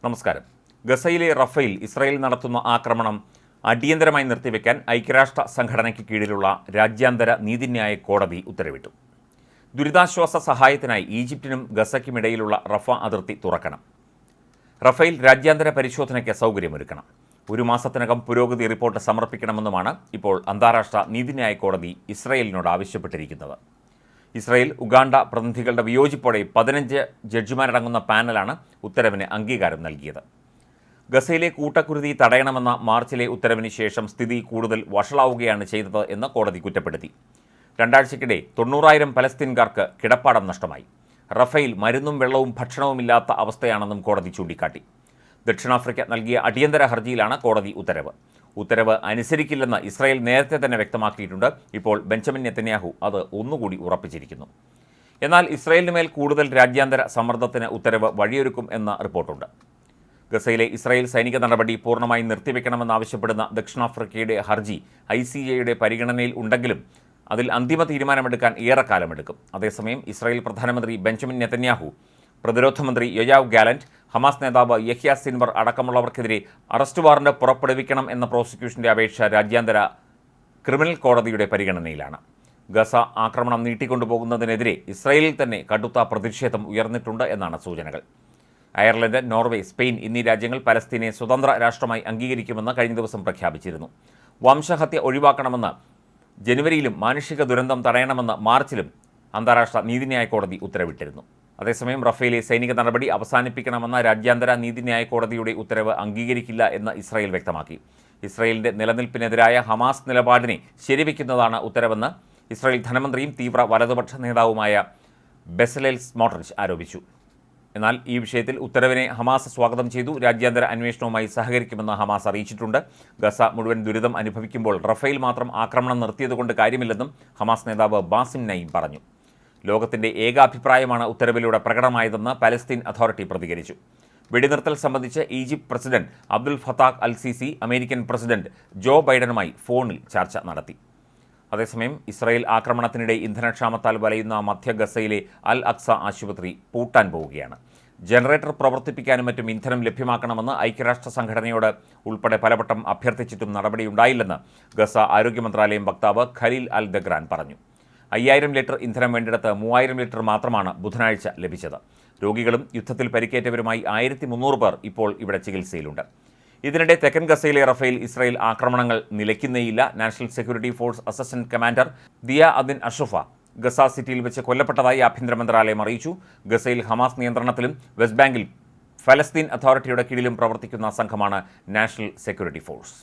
നമസ്കാരം. ഗസയിലെ റഫേൽ ഇസ്രായേൽ നടത്തുന്ന ആക്രമണം അടിയന്തരമായി നിർത്തിവെക്കാൻ ഐക്യരാഷ്ട്ര സംഘടനയ്ക്ക് കീഴിലുള്ള രാജ്യാന്തര നീതിന്യായ കോടതി ഉത്തരവിട്ടു. ദുരിതാശ്വാസ സഹായത്തിനായി ഈജിപ്തിനും ഗസയ്ക്കുമിടയിലുള്ള റഫ അതിർത്തി തുറക്കണം. റഫേൽ രാജ്യാന്തര പരിശോധനയ്ക്ക് സൗകര്യമൊരുക്കണം. ഒരു മാസത്തിനകം പുരോഗതി റിപ്പോർട്ട് സമർപ്പിക്കണമെന്നുമാണ് ഇപ്പോൾ അന്താരാഷ്ട്ര നീതിന്യായ കോടതി ഇസ്രായേലിനോട് ആവശ്യപ്പെട്ടിരിക്കുന്നത്. ഇസ്രായേൽ, ഉഗാണ്ട പ്രതിനിധികളുടെ വിയോജിപ്പോടെ 15 ജഡ്ജിമാരടങ്ങുന്ന പാനലാണ് ഉത്തരവിന് അംഗീകാരം നൽകിയത്. ഗസയിലെ കൂട്ടക്കുരുതി തടയണമെന്ന മാർച്ചിലെ ഉത്തരവിന് ശേഷം സ്ഥിതി കൂടുതൽ വഷളാവുകയാണ് ചെയ്തത് എന്ന് കോടതി കുറ്റപ്പെടുത്തി. രണ്ടാഴ്ചയ്ക്കിടെ 90,000 പലസ്തീൻകാർക്ക് കിടപ്പാടം നഷ്ടമായി. റഫേൽ മരുന്നും വെള്ളവും ഭക്ഷണവുമില്ലാത്ത അവസ്ഥയാണെന്നും കോടതി ചൂണ്ടിക്കാട്ടി. ദക്ഷിണാഫ്രിക്ക നൽകിയ അടിയന്തര ഹർജിയിലാണ് കോടതി ഉത്തരവ് അനുസരിക്കില്ലെന്ന് ഇസ്രായേൽ നേരത്തെ തന്നെ വ്യക്തമാക്കിയിട്ടുണ്ട്. ഇപ്പോൾ ബെഞ്ചമിൻ നെതന്യാഹു അത് ഒന്നുകൂടി ഉറപ്പിച്ചിരിക്കുന്നു. എന്നാൽ ഇസ്രായേലിന് മേൽ കൂടുതൽ രാജ്യാന്തര സമ്മർദ്ദത്തിന് ഉത്തരവ് വഴിയൊരുക്കും എന്ന റിപ്പോർട്ടുണ്ട്. ഗസയിലെ ഇസ്രായേൽ സൈനിക നടപടി പൂർണ്ണമായി നിർത്തിവെക്കണമെന്നാവശ്യപ്പെടുന്ന ദക്ഷിണാഫ്രിക്കയുടെ ഹർജി ICJയുടെ പരിഗണനയിൽ ഉണ്ടെങ്കിലും അതിൽ അന്തിമ തീരുമാനമെടുക്കാൻ ഏറെക്കാലമെടുക്കും. അതേസമയം ഇസ്രായേൽ പ്രധാനമന്ത്രി ബെഞ്ചമിൻ നെതന്യാഹു, പ്രതിരോധ മന്ത്രി യോയാവ് ഗാലന്റ്, ഹമാസ് നേതാവ് യഹ്യ സിൻവർ അടക്കമുള്ളവർക്കെതിരെ അറസ്റ്റ് വാറന്റ് പുറപ്പെടുവിക്കണം എന്ന പ്രോസിക്യൂഷന്റെ അപേക്ഷ രാജ്യാന്തര ക്രിമിനൽ കോടതിയുടെ പരിഗണനയിലാണ്. ഗസ ആക്രമണം നീട്ടിക്കൊണ്ടുപോകുന്നതിനെതിരെ ഇസ്രായേലിൽ തന്നെ കടുത്ത പ്രതിഷേധം ഉയർന്നിട്ടുണ്ട് എന്നാണ് സൂചനകൾ. അയർലൻഡ്, നോർവേ, സ്പെയിൻ എന്നീ രാജ്യങ്ങൾ പലസ്തീനെ സ്വതന്ത്ര രാഷ്ട്രമായി അംഗീകരിക്കുമെന്ന് കഴിഞ്ഞ ദിവസം പ്രഖ്യാപിച്ചിരുന്നു. വംശഹത്യ ഒഴിവാക്കണമെന്ന് ജനുവരിയിലും മാനുഷിക ദുരന്തം തടയണമെന്ന് മാർച്ചിലും അന്താരാഷ്ട്ര നീതിന്യായ കോടതി ഉത്തരവിട്ടിരുന്നു. അതേസമയം റഫേലെ സൈനിക നടപടി അവസാനിപ്പിക്കണമെന്ന രാജ്യാന്തര നീതിന്യായ കോടതിയുടെ ഉത്തരവ് അംഗീകരിക്കില്ല എന്ന് ഇസ്രായേൽ വ്യക്തമാക്കി. ഇസ്രായേലിൻ്റെ നിലനിൽപ്പിനെതിരായ ഹമാസ് നിലപാടിനെ ശരിവെക്കുന്നതാണ് ഉത്തരവെന്ന് ഇസ്രായേൽ ധനമന്ത്രിയും തീവ്ര വലതുപക്ഷ നേതാവുമായ ബെസലേൽ സ്മോട്രിച്ച് ആരോപിച്ചു. എന്നാൽ ഈ വിഷയത്തിൽ ഉത്തരവിനെ ഹമാസ് സ്വാഗതം ചെയ്തു. രാജ്യാന്തര അന്വേഷണവുമായി സഹകരിക്കുമെന്ന് ഹമാസ് അറിയിച്ചിട്ടുണ്ട്. ഗസ മുഴുവൻ ദുരിതം അനുഭവിക്കുമ്പോൾ റഫേൽ മാത്രം ആക്രമണം നിർത്തിയതുകൊണ്ട് കാര്യമില്ലെന്നും ഹമാസ് നേതാവ് ബാസിം നയീം പറഞ്ഞു. ലോകത്തിൻ്റെ ഏകാഭിപ്രായമാണ് ഉത്തരവിലൂടെ പ്രകടമായതെന്ന് പലസ്തീൻ അതോറിറ്റി പ്രതികരിച്ചു. വെടിനിർത്തൽ സംബന്ധിച്ച് Egypt president Abdel Fattah el Sisi American president Joe ബൈഡനുമായി ഫോണിൽ ചർച്ച നടത്തി. അതേസമയം ഇസ്രായേൽ ആക്രമണത്തിനിടെ ഇന്ധനക്ഷാമത്താൽ വലയുന്ന മധ്യ ഗസയിലെ അൽ അക്സ ആശുപത്രി പൂട്ടാൻ പോവുകയാണ്. ജനറേറ്റർ പ്രവർത്തിപ്പിക്കാനും മറ്റും ഇന്ധനം ലഭ്യമാക്കണമെന്ന് ഐക്യരാഷ്ട്ര സംഘടനയോട് ഉൾപ്പെടെ പലവട്ടം അഭ്യർത്ഥിച്ചിട്ടും നടപടിയുണ്ടായില്ലെന്ന് ഗസ ആരോഗ്യ മന്ത്രാലയം വക്താവ് ഖലീൽ അൽ ദഗ്രാൻ പറഞ്ഞു. 5000 ലിറ്റർ ഇന്ധനം വേണ്ടിടത്ത് 3000 ലിറ്റർ മാത്രമാണ് ബുധനാഴ്ച ലഭിച്ചത്. രോഗികളും യുദ്ധത്തിൽ പരിക്കേറ്റവരുമായി 1300 പേർ ഇപ്പോൾ ഇവിടെ ചികിത്സയിലുണ്ട്. ഇതിനിടെ തെക്കൻ ഗസയിലെ റഫേൽ ഇസ്രായേൽ ആക്രമണങ്ങൾ നിലയ്ക്കുന്നേയില്ല. National security force assistant commander Diya Adin Ashraf Gaza സിറ്റിയിൽ വെച്ച് കൊല്ലപ്പെട്ടതായി ആഭ്യന്തര മന്ത്രാലയം അറിയിച്ചു. ഗസയിൽ ഹമാസ് നിയന്ത്രണത്തിലും വെസ്റ്റ് ബാങ്കിൽ ഫലസ്തീൻ അതോറിറ്റിയുടെ കീഴിലും പ്രവർത്തിക്കുന്ന സംഘമാണ് നാഷണൽ സെക്യൂരിറ്റി ഫോഴ്സ്.